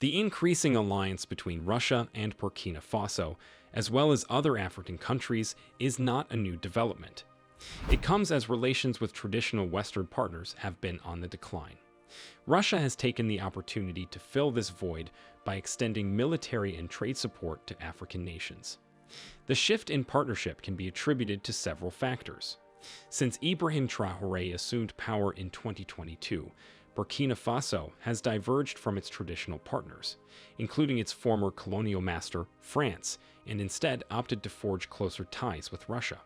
The increasing alliance between Russia and Burkina Faso, as well as other African countries, is not a new development. It comes as relations with traditional Western partners have been on the decline. Russia has taken the opportunity to fill this void by extending military and trade support to African nations. The shift in partnership can be attributed to several factors. Since Ibrahim Traore assumed power in 2022, Burkina Faso has diverged from its traditional partners, including its former colonial master, France, and instead opted to forge closer ties with Russia.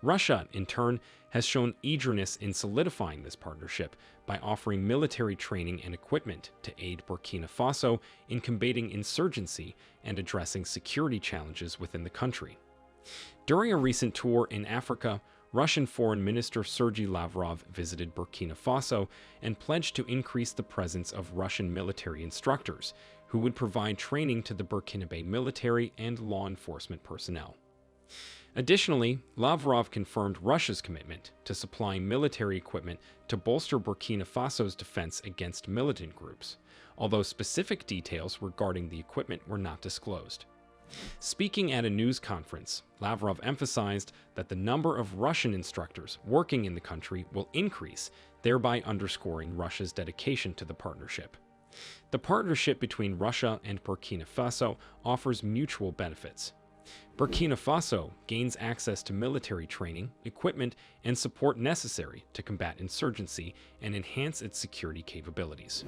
Russia, in turn, has shown eagerness in solidifying this partnership by offering military training and equipment to aid Burkina Faso in combating insurgency and addressing security challenges within the country. During a recent tour in Africa, Russian Foreign Minister Sergei Lavrov visited Burkina Faso and pledged to increase the presence of Russian military instructors who would provide training to the Burkinabe military and law enforcement personnel. Additionally, Lavrov confirmed Russia's commitment to supplying military equipment to bolster Burkina Faso's defense against militant groups, although specific details regarding the equipment were not disclosed. Speaking at a news conference, Lavrov emphasized that the number of Russian instructors working in the country will increase, thereby underscoring Russia's dedication to the partnership. The partnership between Russia and Burkina Faso offers mutual benefits. Burkina Faso gains access to military training, equipment, and support necessary to combat insurgency and enhance its security capabilities.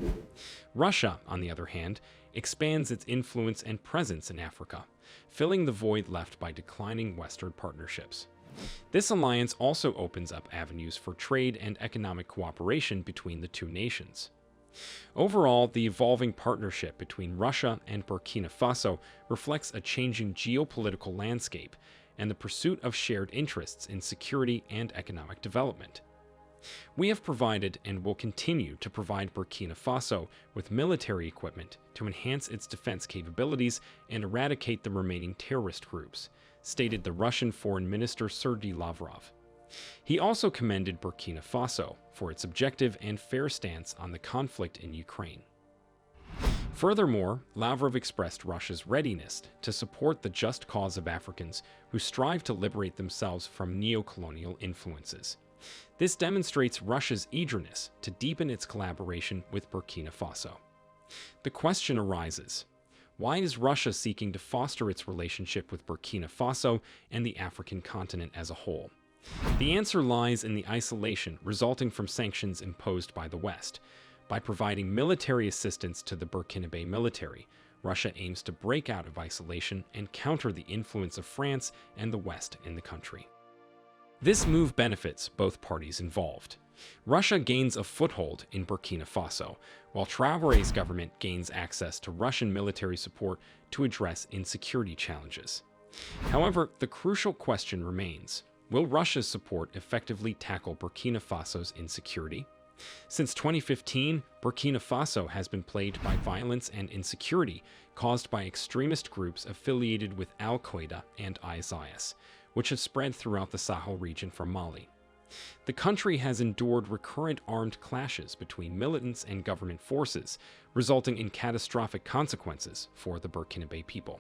Russia, on the other hand, expands its influence and presence in Africa, filling the void left by declining Western partnerships. This alliance also opens up avenues for trade and economic cooperation between the two nations. Overall, the evolving partnership between Russia and Burkina Faso reflects a changing geopolitical landscape and the pursuit of shared interests in security and economic development. We have provided and will continue to provide Burkina Faso with military equipment to enhance its defense capabilities and eradicate the remaining terrorist groups, stated the Russian Foreign Minister Sergei Lavrov. He also commended Burkina Faso for its objective and fair stance on the conflict in Ukraine. Furthermore, Lavrov expressed Russia's readiness to support the just cause of Africans who strive to liberate themselves from neo-colonial influences. This demonstrates Russia's eagerness to deepen its collaboration with Burkina Faso. The question arises, why is Russia seeking to foster its relationship with Burkina Faso and the African continent as a whole? The answer lies in the isolation resulting from sanctions imposed by the West. By providing military assistance to the Burkinabe military, Russia aims to break out of isolation and counter the influence of France and the West in the country. This move benefits both parties involved. Russia gains a foothold in Burkina Faso, while Traore's government gains access to Russian military support to address insecurity challenges. However, the crucial question remains: will Russia's support effectively tackle Burkina Faso's insecurity? Since 2015, Burkina Faso has been plagued by violence and insecurity caused by extremist groups affiliated with Al-Qaeda and ISIS, which have spread throughout the Sahel region from Mali. The country has endured recurrent armed clashes between militants and government forces, resulting in catastrophic consequences for the Burkinabe people.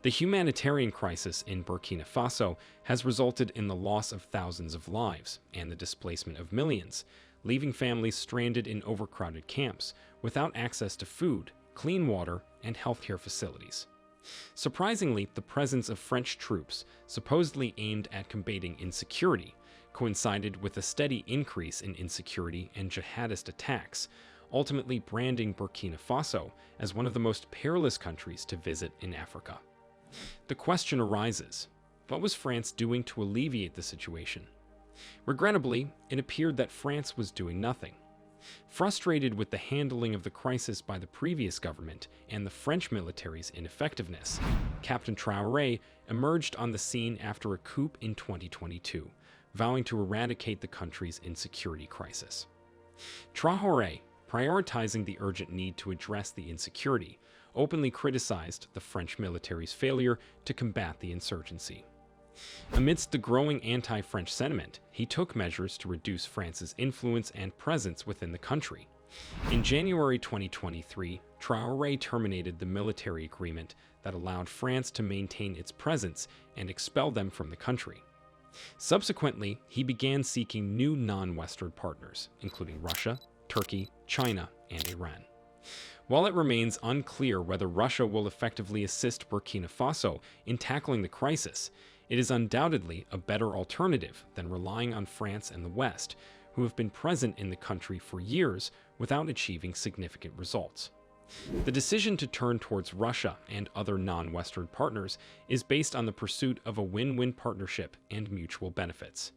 The humanitarian crisis in Burkina Faso has resulted in the loss of thousands of lives and the displacement of millions, leaving families stranded in overcrowded camps without access to food, clean water, and healthcare facilities. Surprisingly, the presence of French troops, supposedly aimed at combating insecurity, coincided with a steady increase in insecurity and jihadist attacks, ultimately branding Burkina Faso as one of the most perilous countries to visit in Africa. The question arises, what was France doing to alleviate the situation? Regrettably, it appeared that France was doing nothing. Frustrated with the handling of the crisis by the previous government and the French military's ineffectiveness, Captain Traore emerged on the scene after a coup in 2022, vowing to eradicate the country's insecurity crisis. Traore, prioritizing the urgent need to address the insecurity, openly criticized the French military's failure to combat the insurgency. Amidst the growing anti-French sentiment, he took measures to reduce France's influence and presence within the country. In January 2023, Traore terminated the military agreement that allowed France to maintain its presence and expel them from the country. Subsequently, he began seeking new non-Western partners, including Russia, Turkey, China, and Iran. While it remains unclear whether Russia will effectively assist Burkina Faso in tackling the crisis, it is undoubtedly a better alternative than relying on France and the West, who have been present in the country for years without achieving significant results. The decision to turn towards Russia and other non-Western partners is based on the pursuit of a win-win partnership and mutual benefits.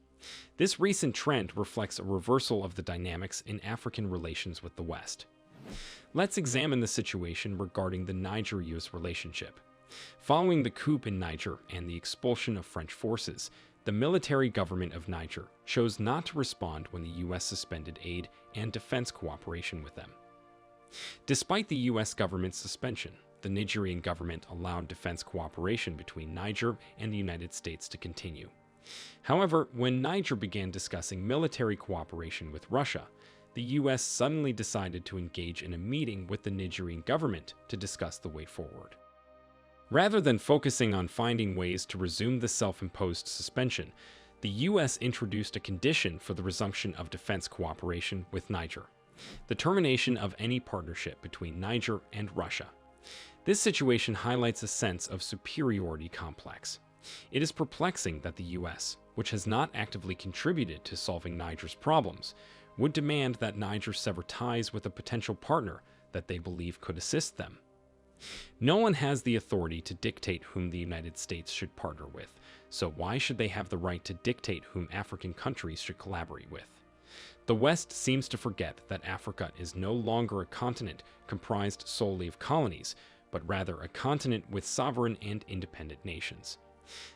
This recent trend reflects a reversal of the dynamics in African relations with the West. Let's examine the situation regarding the Niger-US relationship. Following the coup in Niger and the expulsion of French forces, the military government of Niger chose not to respond when the US suspended aid and defense cooperation with them. Despite the US government's suspension, the Nigerian government allowed defense cooperation between Niger and the United States to continue. However, when Niger began discussing military cooperation with Russia, the US suddenly decided to engage in a meeting with the Nigerian government to discuss the way forward. Rather than focusing on finding ways to resume the self-imposed suspension, the US introduced a condition for the resumption of defense cooperation with Niger: the termination of any partnership between Niger and Russia. This situation highlights a sense of superiority complex. It is perplexing that the US, which has not actively contributed to solving Niger's problems, would demand that Niger sever ties with a potential partner that they believe could assist them. No one has the authority to dictate whom the United States should partner with, so why should they have the right to dictate whom African countries should collaborate with? The West seems to forget that Africa is no longer a continent comprised solely of colonies, but rather a continent with sovereign and independent nations.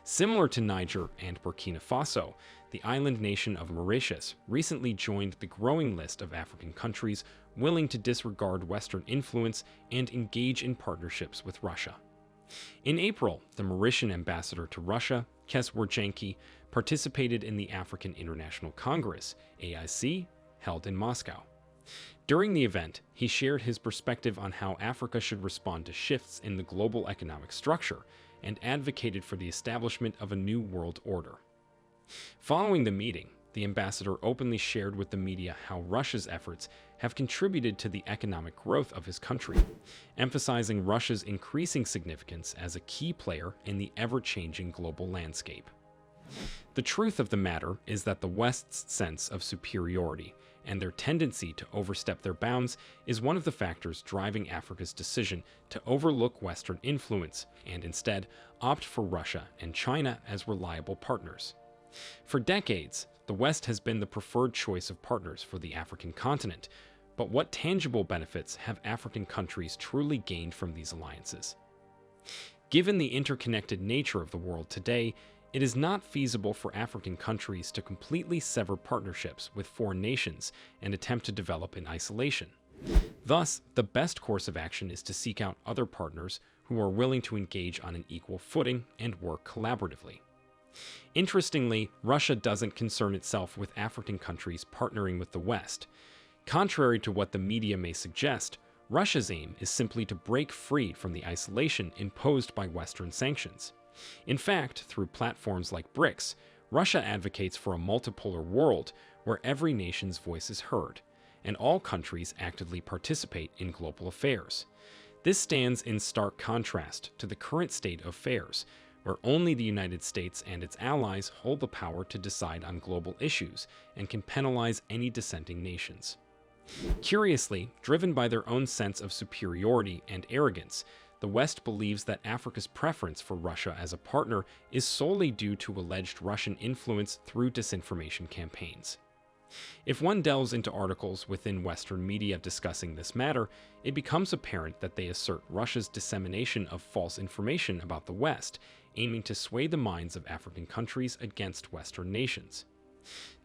Similar to Niger and Burkina Faso, the island nation of Mauritius recently joined the growing list of African countries willing to disregard Western influence and engage in partnerships with Russia. In April, the Mauritian ambassador to Russia, Kes Wurjanki, participated in the African International Congress, AIC, held in Moscow. During the event, he shared his perspective on how Africa should respond to shifts in the global economic structure and advocated for the establishment of a new world order. Following the meeting, the ambassador openly shared with the media how Russia's efforts have contributed to the economic growth of his country, emphasizing Russia's increasing significance as a key player in the ever-changing global landscape. The truth of the matter is that the West's sense of superiority and their tendency to overstep their bounds is one of the factors driving Africa's decision to overlook Western influence and instead opt for Russia and China as reliable partners. For decades, the West has been the preferred choice of partners for the African continent, but what tangible benefits have African countries truly gained from these alliances? Given the interconnected nature of the world today, it is not feasible for African countries to completely sever partnerships with foreign nations and attempt to develop in isolation. Thus, the best course of action is to seek out other partners who are willing to engage on an equal footing and work collaboratively. Interestingly, Russia doesn't concern itself with African countries partnering with the West. Contrary to what the media may suggest, Russia's aim is simply to break free from the isolation imposed by Western sanctions. In fact, through platforms like BRICS, Russia advocates for a multipolar world where every nation's voice is heard, and all countries actively participate in global affairs. This stands in stark contrast to the current state of affairs, where only the United States and its allies hold the power to decide on global issues and can penalize any dissenting nations. Curiously, driven by their own sense of superiority and arrogance, the West believes that Africa's preference for Russia as a partner is solely due to alleged Russian influence through disinformation campaigns. If one delves into articles within Western media discussing this matter, it becomes apparent that they assert Russia's dissemination of false information about the West, aiming to sway the minds of African countries against Western nations.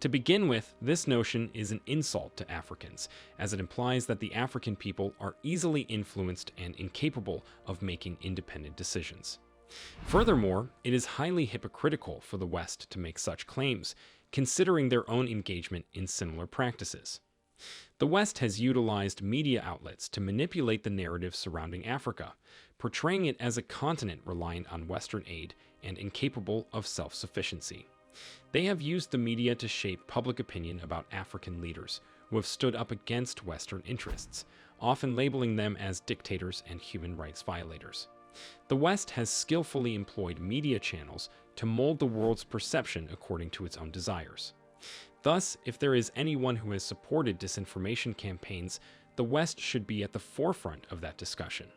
To begin with, this notion is an insult to Africans, as it implies that the African people are easily influenced and incapable of making independent decisions. Furthermore, it is highly hypocritical for the West to make such claims, considering their own engagement in similar practices. The West has utilized media outlets to manipulate the narrative surrounding Africa, portraying it as a continent reliant on Western aid and incapable of self-sufficiency. They have used the media to shape public opinion about African leaders who have stood up against Western interests, often labeling them as dictators and human rights violators. The West has skillfully employed media channels to mold the world's perception according to its own desires. Thus, if there is anyone who has supported disinformation campaigns, the West should be at the forefront of that discussion.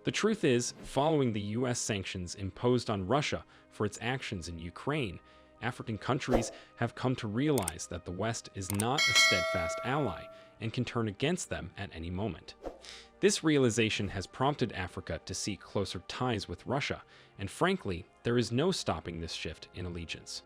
The truth is, following the US sanctions imposed on Russia for its actions in Ukraine, African countries have come to realize that the West is not a steadfast ally and can turn against them at any moment. This realization has prompted Africa to seek closer ties with Russia, and frankly, there is no stopping this shift in allegiance.